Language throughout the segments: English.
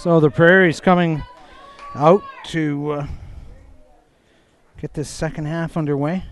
So the Prairies coming out to get this second half underway.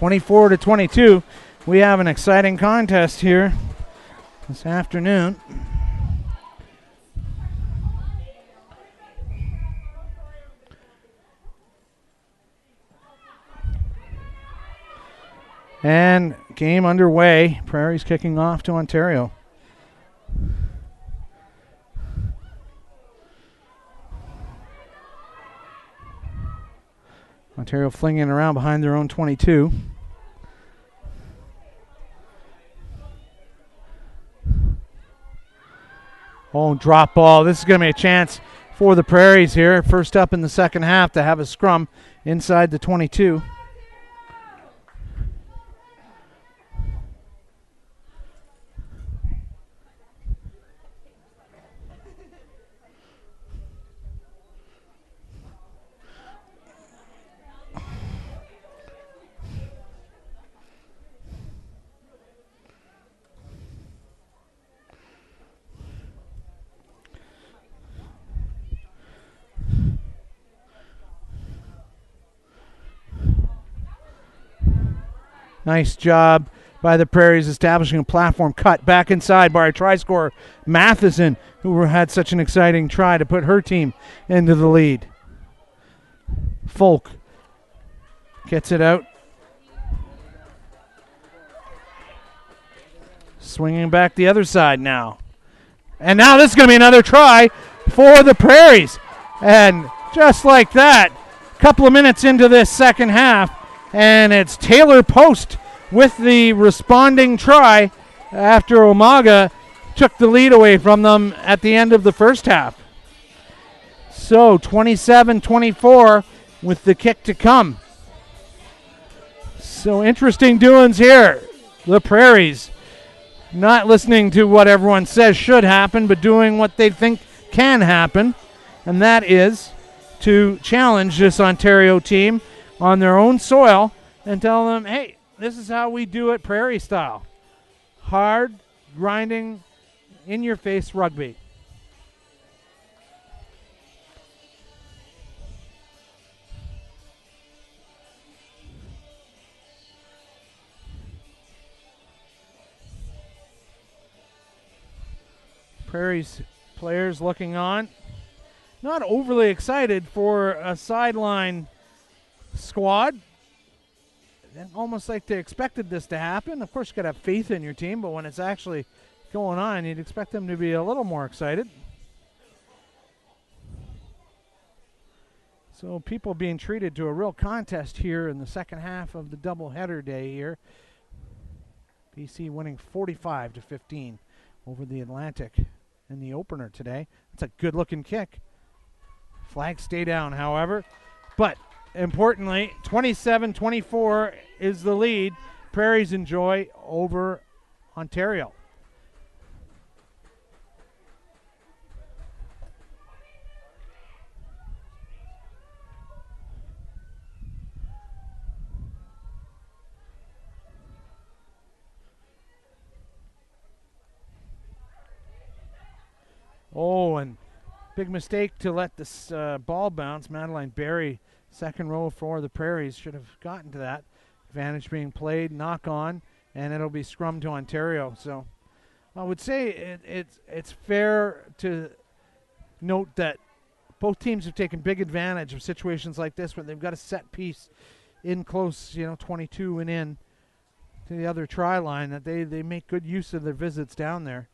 (24-22). We have an exciting contest here this afternoon. And game underway. Prairies kicking off to Ontario. Ontario flinging around behind their own 22. Oh, drop ball. This is going to be a chance for the Prairies here. First up in the second half to have a scrum inside the 22. Nice job by the Prairies establishing a platform. Cut back inside by our try scorer, Matheson, who had such an exciting try to put her team into the lead. Folk gets it out. Swinging back the other side now. And now this is going to be another try for the Prairies. And just like that, a couple of minutes into this second half, and it's Taylor Post with the responding try after Umaga took the lead away from them at the end of the first half. So 27-24 with the kick to come. So interesting doings here. The Prairies not listening to what everyone says should happen, but doing what they think can happen, and that is to challenge this Ontario team on their own soil and tell them, hey, this is how we do it Prairie style. Hard, grinding, in-your-face rugby. Prairie's players looking on. Not overly excited for a sideline squad. Almost like they expected this to happen. Of course, you got to have faith in your team, but when it's actually going on, you'd expect them to be a little more excited. So people being treated to a real contest here in the second half of the doubleheader day here. BC winning 45-15 over the Atlantic in the opener today. It's a good-looking kick. Flags stay down, however. But importantly, 27-24 is the lead Prairies enjoy over Ontario. Oh, and big mistake to let this ball bounce. Madeline Berry, second row for the Prairies, should have gotten to that. Advantage being played, knock on, and it'll be scrum to Ontario. So I would say it's fair to note that both teams have taken big advantage of situations like this where they've got a set piece in close, 22 and in to the other try line, that they make good use of their visits down there.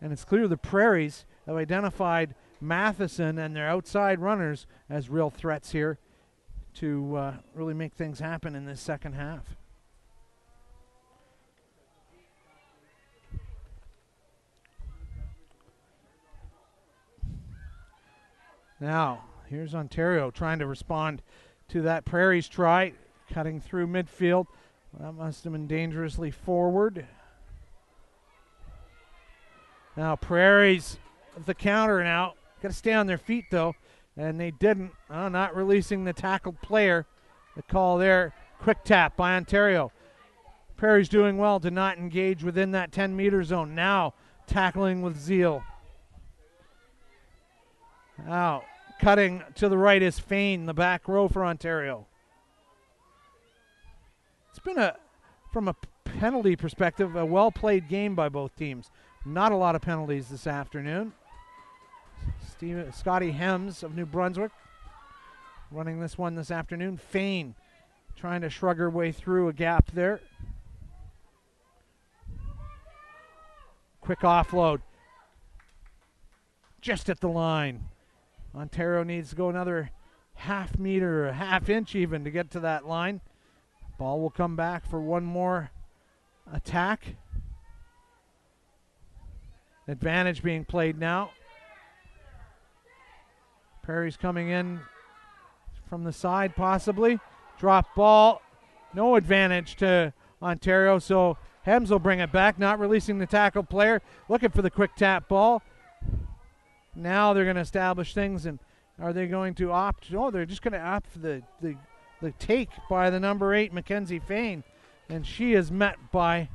And it's clear the Prairies have identified Matheson and their outside runners as real threats here to really make things happen in this second half. Now, here's Ontario trying to respond to that Prairies try. Cutting through midfield. That must have been dangerously forward. Now Prairies with the counter now. Got to stay on their feet though, and they didn't. Not releasing the tackled player. The call there, quick tap by Ontario. Prairie's doing well to not engage within that 10-meter zone. Now tackling with zeal. Now cutting to the right is Fain, the back row for Ontario. It's been from a penalty perspective, a well-played game by both teams. Not a lot of penalties this afternoon. Scotty Hems of New Brunswick running this one this afternoon. Fain trying to shrug her way through a gap there. Quick offload. Just at the line. Ontario needs to go another half meter, a half inch even to get to that line. Ball will come back for one more attack. Advantage being played now. Prairie's coming in from the side possibly. Drop ball. No advantage to Ontario, so Hems will bring it back, not releasing the tackle player. Looking for the quick tap ball. Now they're going to establish things, and are they going to opt? Oh, they're just going to opt for the take by the number 8, Mackenzie Fain. And she is met by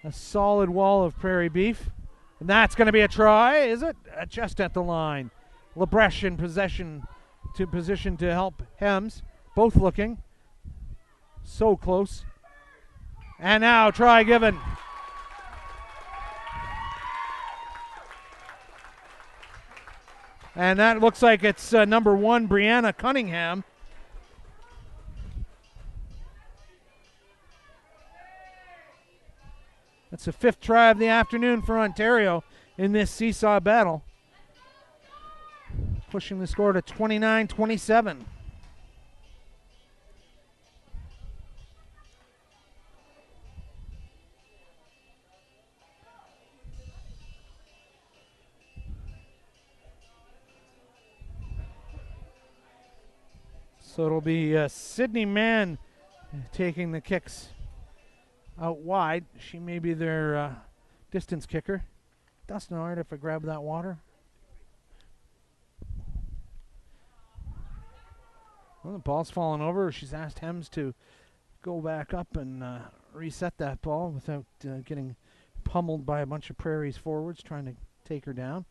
a solid wall of Prairie Beef. And that's going to be a try, is it? Just at the line. Lebrecht in position to help Hems. Both looking. So close. And now try given. And that looks like it's number 1, Brianna Cunningham. That's the 5th try of the afternoon for Ontario in this seesaw battle. Pushing the score to 29-27. So it'll be Sydney Mann taking the kicks out wide. She may be their distance kicker. Dustin, all right if I grab that water? Well, the ball's falling over. She's asked Hems to go back up and reset that ball without getting pummeled by a bunch of Prairies forwards trying to take her down.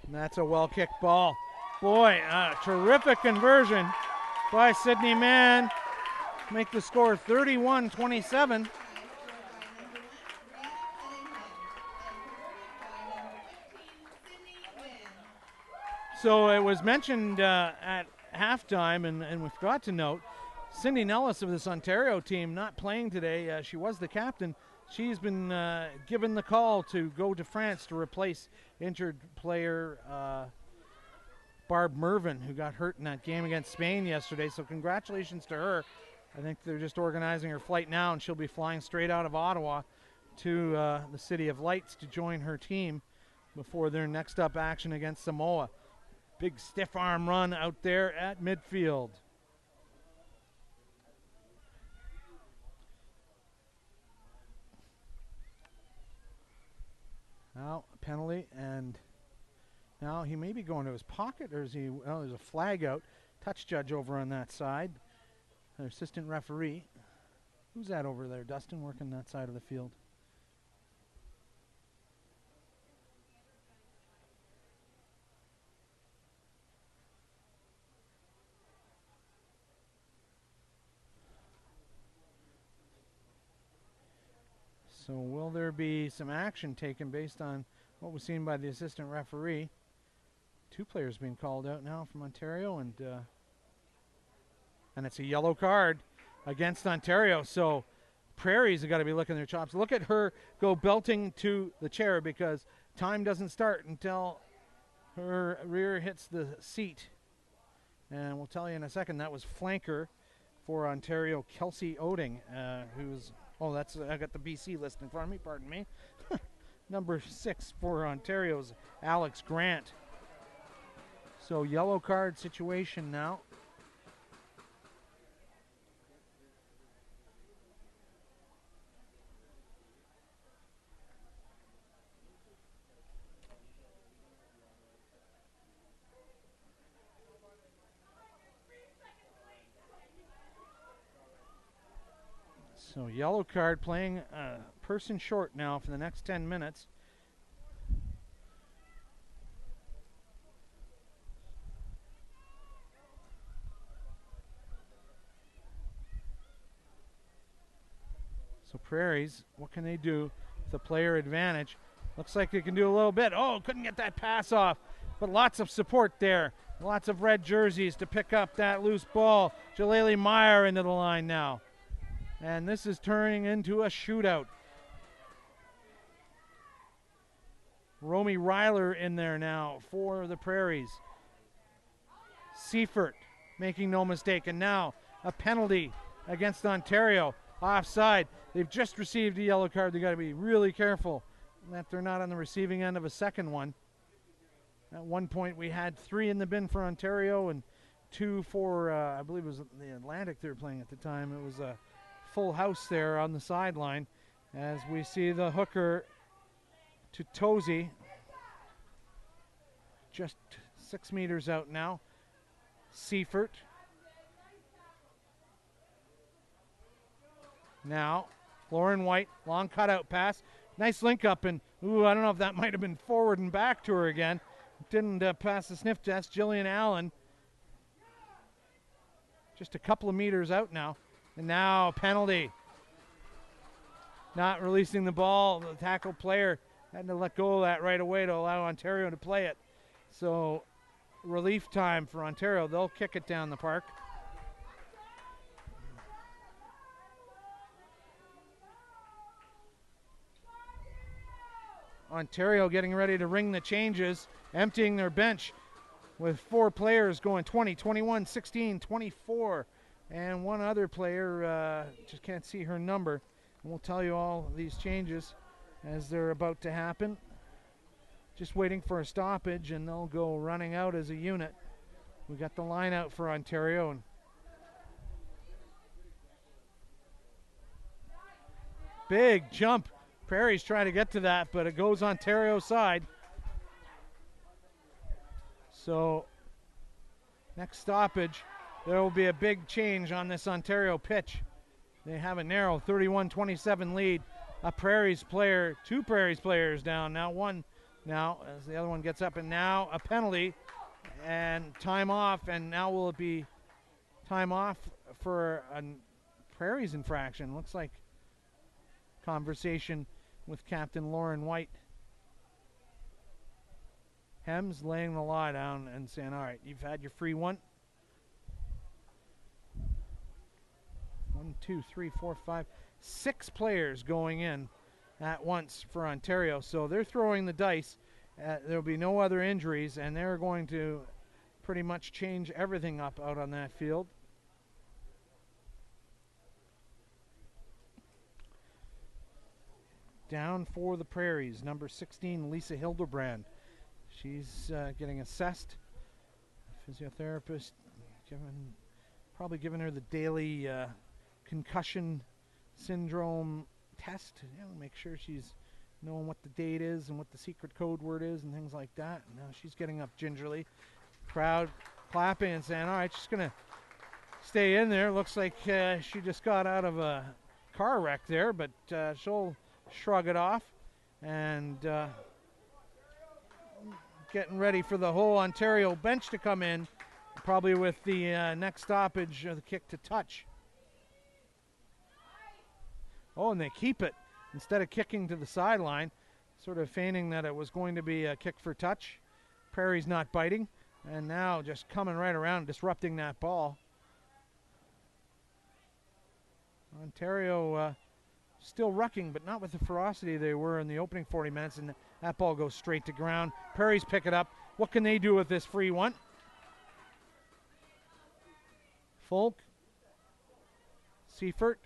And that's a well-kicked ball. Boy, terrific conversion by Sydney Mann. Make the score 31-27. So it was mentioned at halftime, and we forgot to note, Cindy Nellis of this Ontario team not playing today. She was the captain. She's been given the call to go to France to replace injured player Barb Mervin, who got hurt in that game against Spain yesterday. So congratulations to her. I think they're just organizing her flight now, and she'll be flying straight out of Ottawa to the City of Lights to join her team before their next up action against Samoa. Big stiff arm run out there at midfield. Now a penalty, and now he may be going to his pocket, or is he? Oh, there's a flag out. Touch judge over on that side. Their assistant referee. Who's that over there? Dustin working that side of the field. So will there be some action taken based on what was seen by the assistant referee? 2 players being called out now from Ontario, and it's a yellow card against Ontario. So Prairies have got to be licking their chops. Look at her go belting to the chair, because time doesn't start until her rear hits the seat. And we'll tell you in a second, that was flanker for Ontario, Kelsey Oding, who's, oh, that's, I got the BC list in front of me, pardon me. Number 6 for Ontario's Alex Grant. So yellow card situation now. So yellow card, playing person short now for the next 10 minutes. So Prairies, what can they do with the player advantage? Looks like they can do a little bit. Oh, couldn't get that pass off, but lots of support there. Lots of red jerseys to pick up that loose ball. Jaleli Meyer into the line now. And this is turning into a shootout. Romy Ryler in there now for the Prairies. Seifert making no mistake. And now a penalty against Ontario. Offside. They've just received a yellow card. They got to be really careful that they're not on the receiving end of a second one. At one point we had 3 in the bin for Ontario and 2 for, I believe it was the Atlantic they were playing at the time. It was a full house there on the sideline as we see the hooker to Tozy. Just 6 meters out now. Seifert. Now, Lauren White, long cutout pass. Nice link up, and ooh, I don't know if that might have been forward and back to her again. Didn't pass the sniff test. Jillian Allen. Just a couple of meters out now. And now, penalty. Not releasing the ball. The tackle player had to let go of that right away to allow Ontario to play it. So, relief time for Ontario. They'll kick it down the park. Ontario getting ready to ring the changes, emptying their bench with 4 players going 20, 21, 16, 24, and one other player, just can't see her number. And we'll tell you all these changes as they're about to happen. Just waiting for a stoppage, and they'll go running out as a unit. We got the line out for Ontario, and big jump. Prairies trying to get to that, but it goes Ontario's side. So next stoppage, there will be a big change on this Ontario pitch. They have a narrow 31-27 lead. A Prairies player, 2 Prairies players down, now 1 now as the other one gets up, and now a penalty and time off, and now will it be time off for a Prairies infraction? Looks like conversation with Captain Lauren White. Hems laying the law down and saying, all right, you've had your free one. 1, 2, 3, 4, 5, 6 players going in at once for Ontario. So they're throwing the dice. There'll be no other injuries, and they're going to pretty much change everything up out on that field. Down for the Prairies, number 16, Lisa Hildebrand. She's getting assessed. Physiotherapist probably giving her the daily concussion syndrome test. You know, make sure she's knowing what the date is and what the secret code word is and things like that. And now she's getting up gingerly. Crowd clapping and saying, all right, she's going to stay in there. Looks like she just got out of a car wreck there, but she'll shrug it off and getting ready for the whole Ontario bench to come in, probably with the next stoppage of the kick to touch. Oh, and they keep it instead of kicking to the sideline, sort of feigning that it was going to be a kick for touch. Prairie's not biting, and now just coming right around, disrupting that ball. Ontario still rucking, but not with the ferocity they were in the opening 40 minutes, and that ball goes straight to ground. Prairies pick it up. What can they do with this free one? Folk Seifert.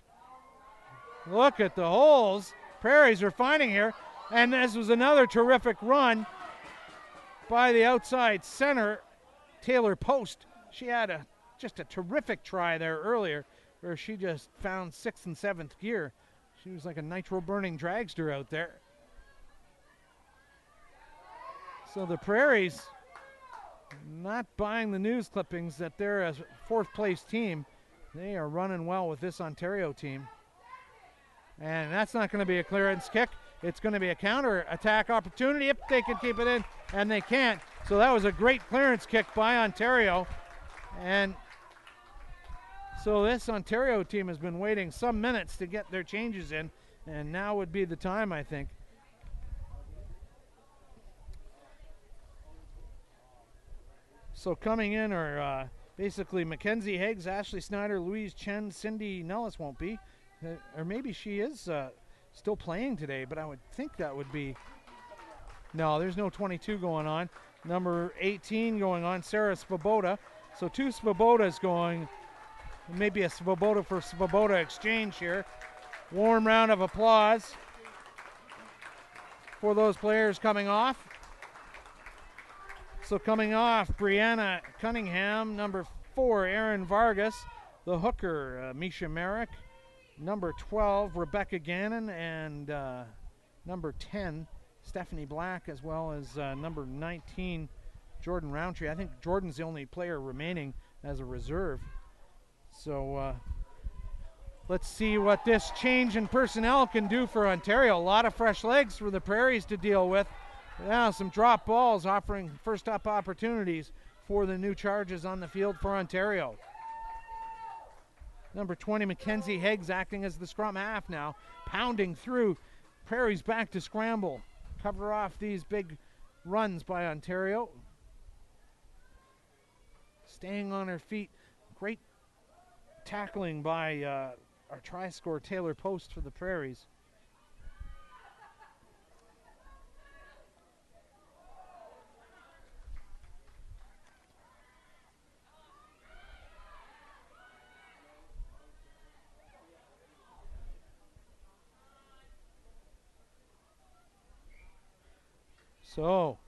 Look at the holes Prairies are finding here. And this was another terrific run by the outside center, Taylor Post. She had just a terrific try there earlier where she just found 6th and 7th gear. She was like a nitro-burning dragster out there. So the Prairies not buying the news clippings that they're a 4th place team. They are running well with this Ontario team. And that's not going to be a clearance kick. It's going to be a counter-attack opportunity if they can keep it in, and they can't. So that was a great clearance kick by Ontario. And so this Ontario team has been waiting some minutes to get their changes in, and now would be the time, I think. So coming in are basically Mackenzie Higgs, Ashley Snyder, Louise Chen, Cindy Nellis won't be. Or maybe she is still playing today, but I would think that would be. No, there's no 22 going on. Number 18 going on, Sarah Svoboda. So 2 Svobodas going. Maybe a Svoboda for Svoboda exchange here. Warm round of applause for those players coming off. So coming off, Brianna Cunningham, number 4, Erin Vargas, the hooker, Misha Merrick, number 12, Rebecca Gannon, and number 10, Stephanie Black, as well as number 19, Jordan Roundtree. I think Jordan's the only player remaining as a reserve. So let's see what this change in personnel can do for Ontario. A lot of fresh legs for the Prairies to deal with. Now some drop balls offering first up opportunities for the new charges on the field for Ontario. Number 20, Mackenzie Higgs, acting as the scrum half now, pounding through. Prairies back to scramble. Cover off these big runs by Ontario. Staying on her feet. Great tackling by our try scorer, Taylor Post, for the Prairies. So,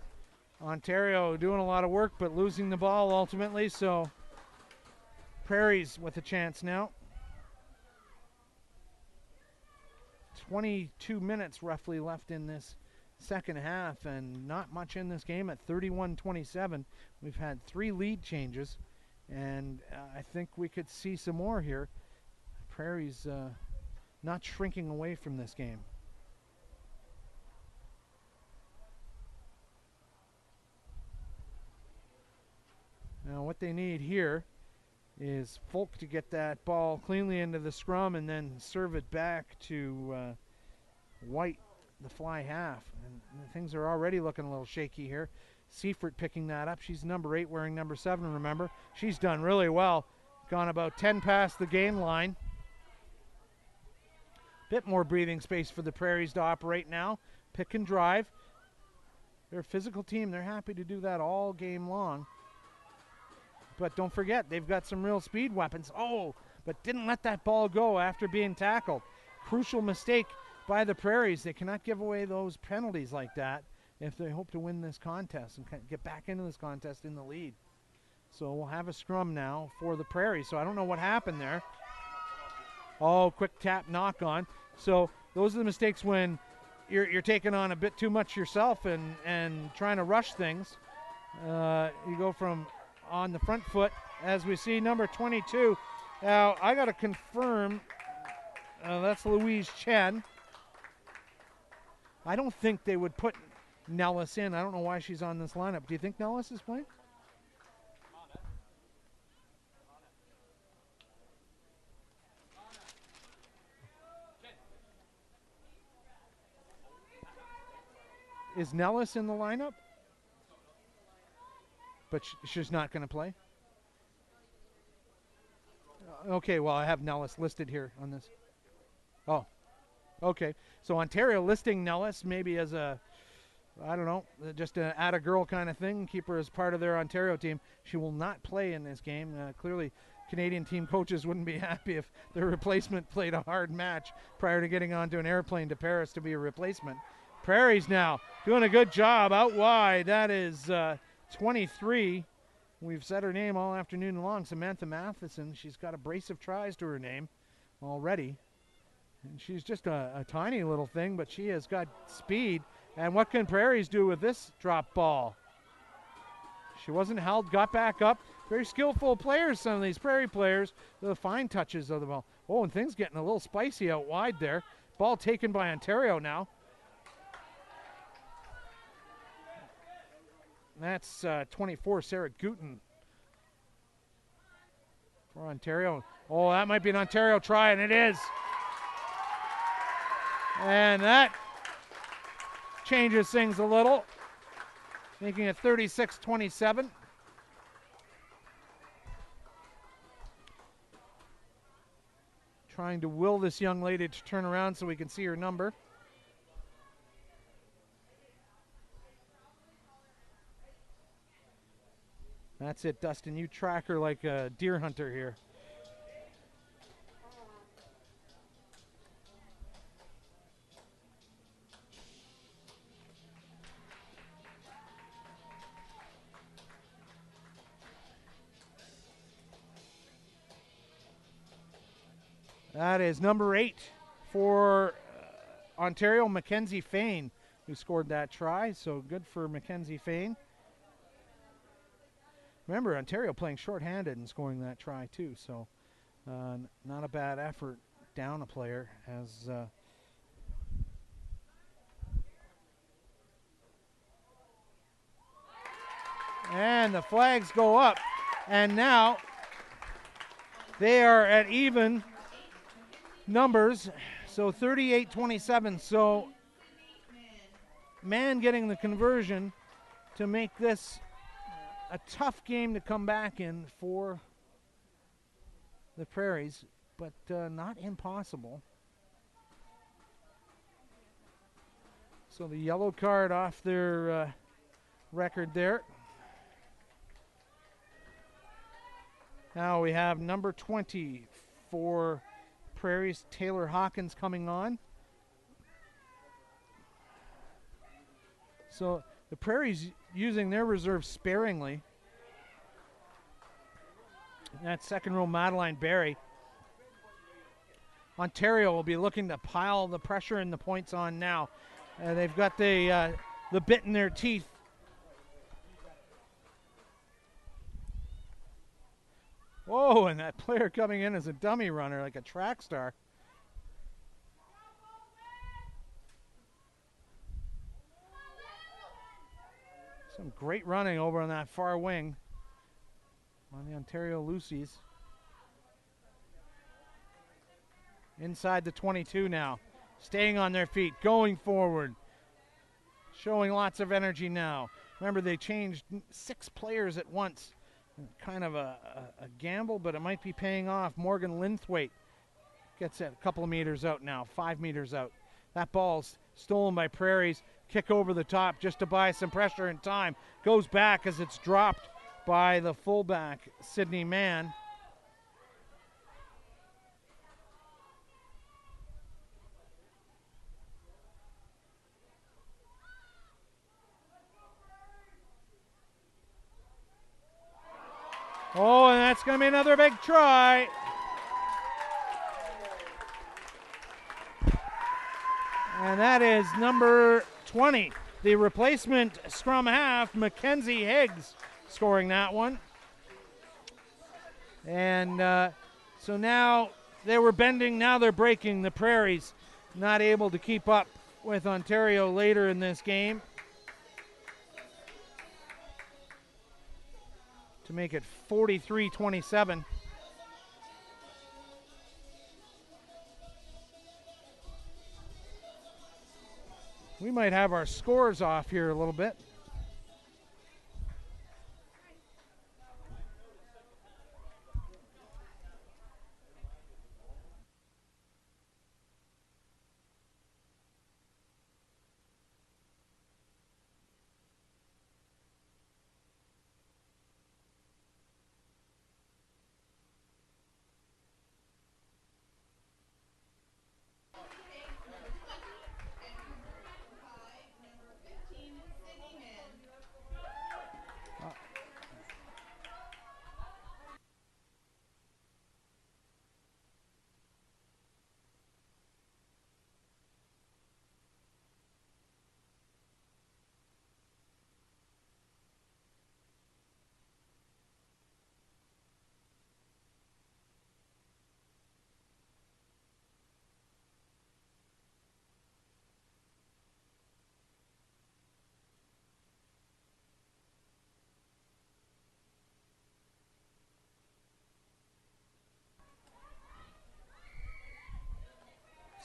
Ontario doing a lot of work, but losing the ball ultimately. So, Prairies with a chance now. 22 minutes roughly left in this second half, and not much in this game at 31-27. We've had 3 lead changes, and I think we could see some more here. Prairies not shrinking away from this game. Now what they need here is Folk to get that ball cleanly into the scrum and then serve it back to White, the fly half. And things are already looking a little shaky here. Seifert picking that up. She's number 8 wearing number 7, remember. She's done really well. Gone about 10 past the gain line. Bit more breathing space for the Prairies to operate now. Pick and drive. They're a physical team. They're happy to do that all game long. But don't forget, they've got some real speed weapons. Oh, but didn't let that ball go after being tackled. Crucial mistake by the Prairies. They cannot give away those penalties like that if they hope to win this contest and get back into this contest in the lead. So we'll have a scrum now for the Prairies. So I don't know what happened there. Oh, quick tap, knock on. So those are the mistakes when you're taking on a bit too much yourself and trying to rush things. You go from on the front foot, as we see number 22. Now, I got to confirm, that's Louise Chen. I don't think they would put Nellis in. I don't know why she's on this lineup. Do you think Nellis is playing? Is Nellis in the lineup? But she's not going to play? Okay, well, I have Nellis listed here on this. Oh, okay. So Ontario listing Nellis maybe as a, I don't know, just an add-a-girl kind of thing, keep her as part of their Ontario team. She will not play in this game. Clearly Canadian team coaches wouldn't be happy if their replacement played a hard match prior to getting onto an airplane to Paris to be a replacement. Prairies now doing a good job out wide. That is 23. We've said her name all afternoon long, Samantha Matheson. She's got a brace of tries to her name already. And she's just a tiny little thing, but she has got speed. And what can Prairies do with this drop ball? She wasn't held, got back up. Very skillful players, some of these Prairie players. The fine touches of the ball. Oh, and things getting a little spicy out wide there. Ball taken by Ontario now. That's 24, Sarah Gooten for Ontario. Oh, that might be an Ontario try, and it is. And that changes things a little, making it 36-27. Trying to will this young lady to turn around so we can see her number. That's it, Dustin. You track her like a deer hunter here. That is number 8 for Ontario, Mackenzie Fain, who scored that try. So good for Mackenzie Fain. Remember, Ontario playing shorthanded and scoring that try too, so not a bad effort down a player as and the flags go up, and now they are at even numbers, so 38-27. So Man getting the conversion to make this a tough game to come back in for the Prairies, but not impossible. So the yellow card off their record there. Now we have number 20 for Prairies, Taylor Hawkins, coming on. So the Prairies using their reserves sparingly. That second row, Madeline Barry. Ontario will be looking to pile the pressure and the points on now. They've got the bit in their teeth. Whoa, and that player coming in as a dummy runner, like a track star. Some great running over on that far wing on the Ontario Lucies. Inside the 22 now. Staying on their feet, going forward. Showing lots of energy now. Remember, they changed 6 players at once. Kind of a gamble, but it might be paying off. Morgan Linthwaite gets it a couple of meters out now, 5 meters out. That ball's stolen by Prairies. Kick over the top just to buy some pressure and time. Goes back as it's dropped by the fullback, Sydney Mann. Oh, and that's going to be another big try. And that is number 20, the replacement scrum half, Mackenzie Higgs, scoring that one. And so now they were bending, now they're breaking. The Prairies not able to keep up with Ontario later in this game to make it 43-27. We might have our scores off here a little bit.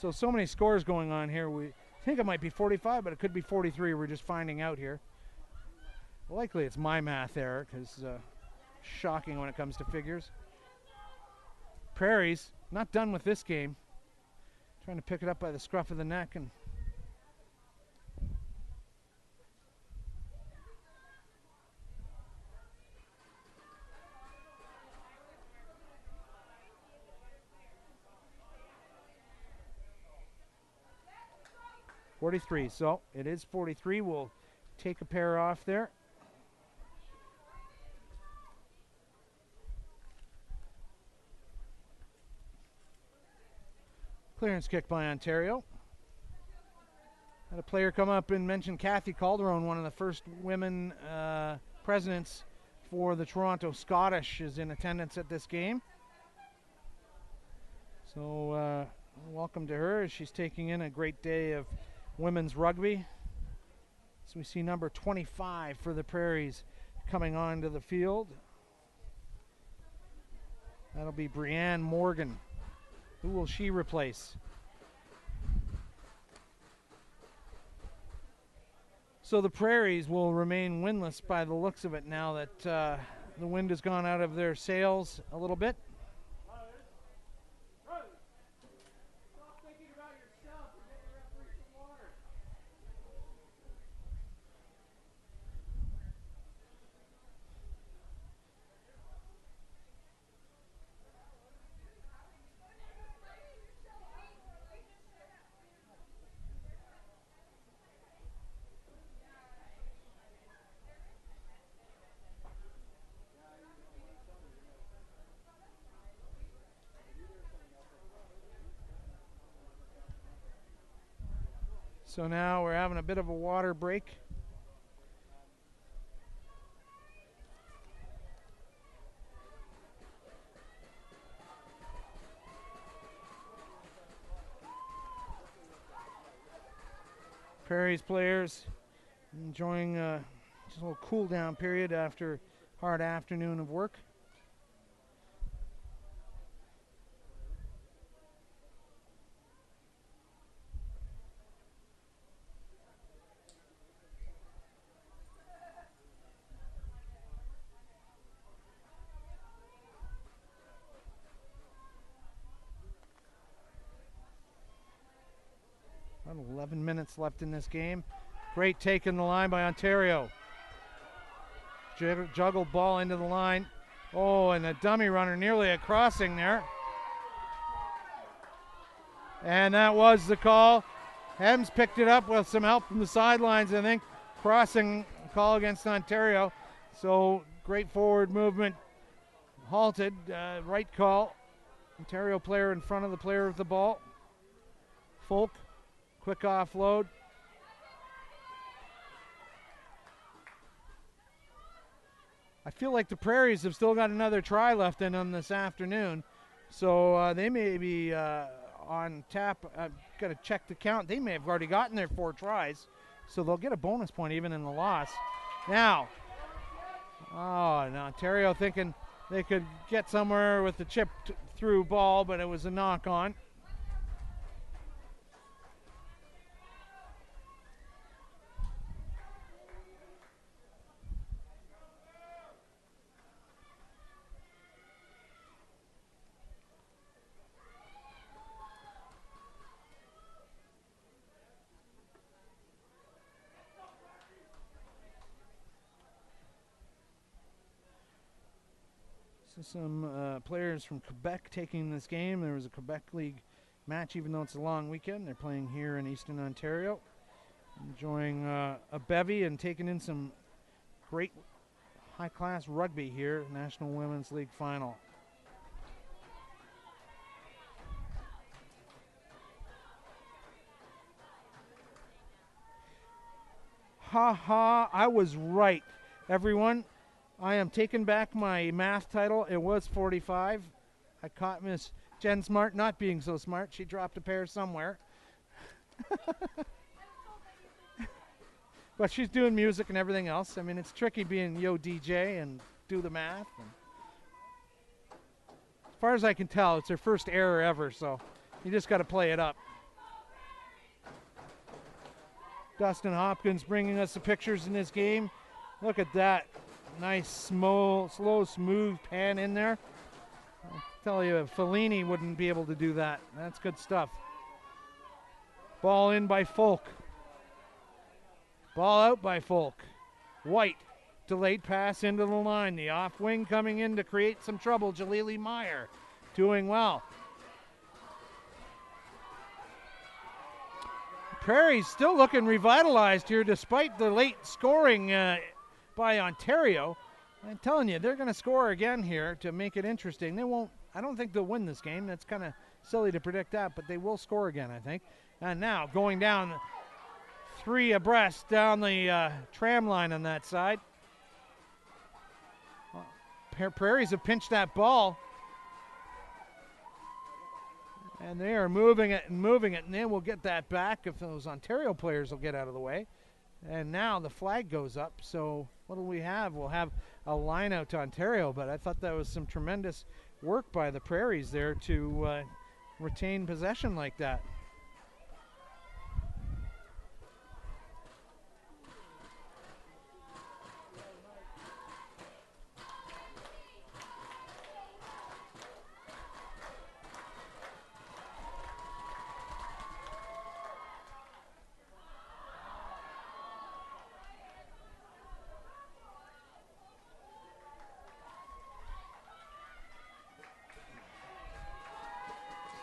So many scores going on here. We think it might be 45, but it could be 43. We're just finding out here. Likely it's my math error, because shocking when it comes to figures. Prairies, not done with this game. Trying to pick it up by the scruff of the neck. And .43, so it is 43. We'll take a pair off there. Clearance kick by Ontario. Had a player come up and mention Kathy Calderon, one of the first women presidents for the Toronto Scottish, is in attendance at this game. So welcome to her as she's taking in a great day of women's rugby. So we see number 25 for the Prairies coming onto the field. That'll be Brianne Morgan. Who will she replace? So the Prairies will remain winless by the looks of it now that the wind has gone out of their sails a little bit. So now we're having a bit of a water break. Prairies players enjoying just a little cool down period after a hard afternoon of work. About 11 minutes left in this game. Great take in the line by Ontario. Juggled ball into the line. Oh, and a dummy runner, nearly a crossing there. And that was the call. Hems picked it up with some help from the sidelines, I think. Crossing call against Ontario. So great forward movement. Halted, right call. Ontario player in front of the player with the ball. Folk. Quick offload. I feel like the Prairies have still got another try left in them this afternoon. So they may be on tap. I've got to check the count. They may have already gotten their 4 tries. So they'll get a bonus point even in the loss. Now, Ontario thinking they could get somewhere with the chipped through ball, but it was a knock on. So some players from Quebec taking this game. There was a Quebec League match, even though it's a long weekend. They're playing here in Eastern Ontario. Enjoying a bevy and taking in some great high-class rugby here, National Women's League Final. Ha ha, I was right, everyone. I am taking back my math title. It was 45. I caught Miss Jen Smart not being so smart. She dropped a pair somewhere. But she's doing music and everything else. I mean, it's tricky being Yo DJ and do the math. And as far as I can tell, it's her first error ever, so you just got to play it up. Dustin Hopkins bringing us the pictures in this game. Look at that. Nice, slow, smooth pan in there. I'll tell you, Fellini wouldn't be able to do that. That's good stuff. Ball in by Folk. Ball out by Folk. White, delayed pass into the line. The off wing coming in to create some trouble. Jalili Meyer doing well. Prairies still looking revitalized here despite the late scoring by Ontario. I'm telling you, they're going to score again here to make it interesting. They won't, I don't think they'll win this game. That's kind of silly to predict that, but they will score again, I think. And now going down 3 abreast down the tram line on that side. Prairies have pinched that ball. And they are moving it, and then we'll get that back if those Ontario players will get out of the way. And now the flag goes up, so what do we have? We'll have a line out to Ontario, but I thought that was some tremendous work by the Prairies there to retain possession like that.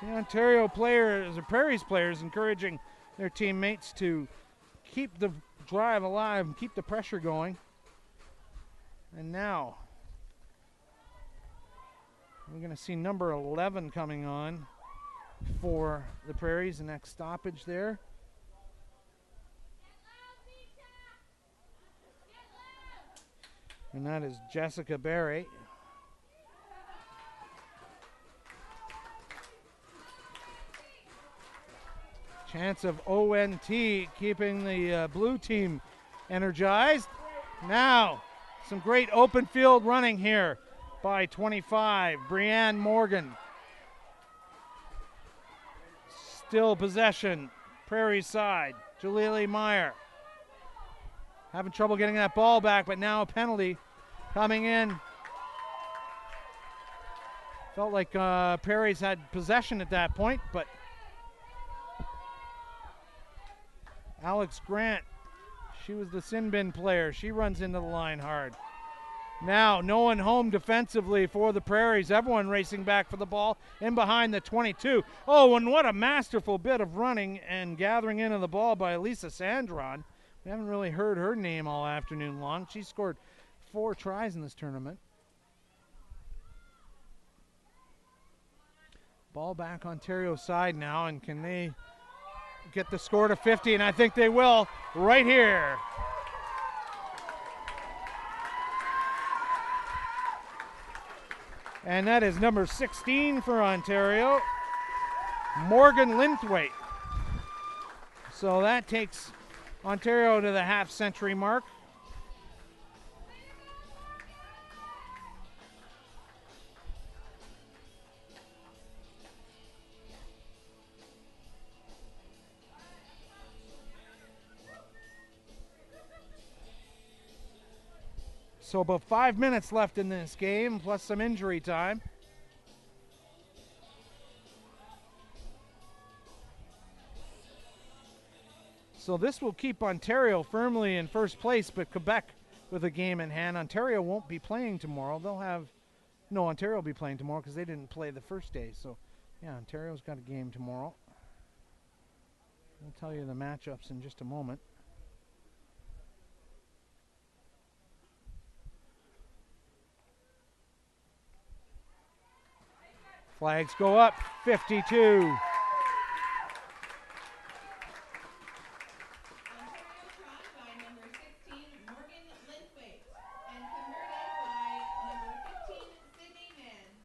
The Ontario players, the Prairies players, encouraging their teammates to keep the drive alive and keep the pressure going. And now we're going to see number 11 coming on for the Prairies, the next stoppage there. And that is Jessica Berry. Chance of ONT keeping the blue team energized. Now, some great open field running here by 25, Brianne Morgan. Still possession, Prairie side, Jalili Meyer. Having trouble getting that ball back, but now a penalty coming in. Felt like Prairies had possession at that point, but Alex Grant, she was the sin bin player. She runs into the line hard. Now, no one home defensively for the Prairies. Everyone racing back for the ball in behind the 22. Oh, and what a masterful bit of running and gathering into the ball by Elisa Sandron. We haven't really heard her name all afternoon long. She scored 4 tries in this tournament. Ball back Ontario side now, and can they get the score to 50? And I think they will right here. And that is number 16 for Ontario, Morgan Linthwaite. So that takes Ontario to the half-century mark. So about 5 minutes left in this game, plus some injury time. So this will keep Ontario firmly in first place, but Quebec with a game in hand. Ontario won't be playing tomorrow. Ontario will be playing tomorrow because they didn't play the first day. So, yeah, Ontario's got a game tomorrow. I'll tell you the matchups in just a moment. Flags go up, 52.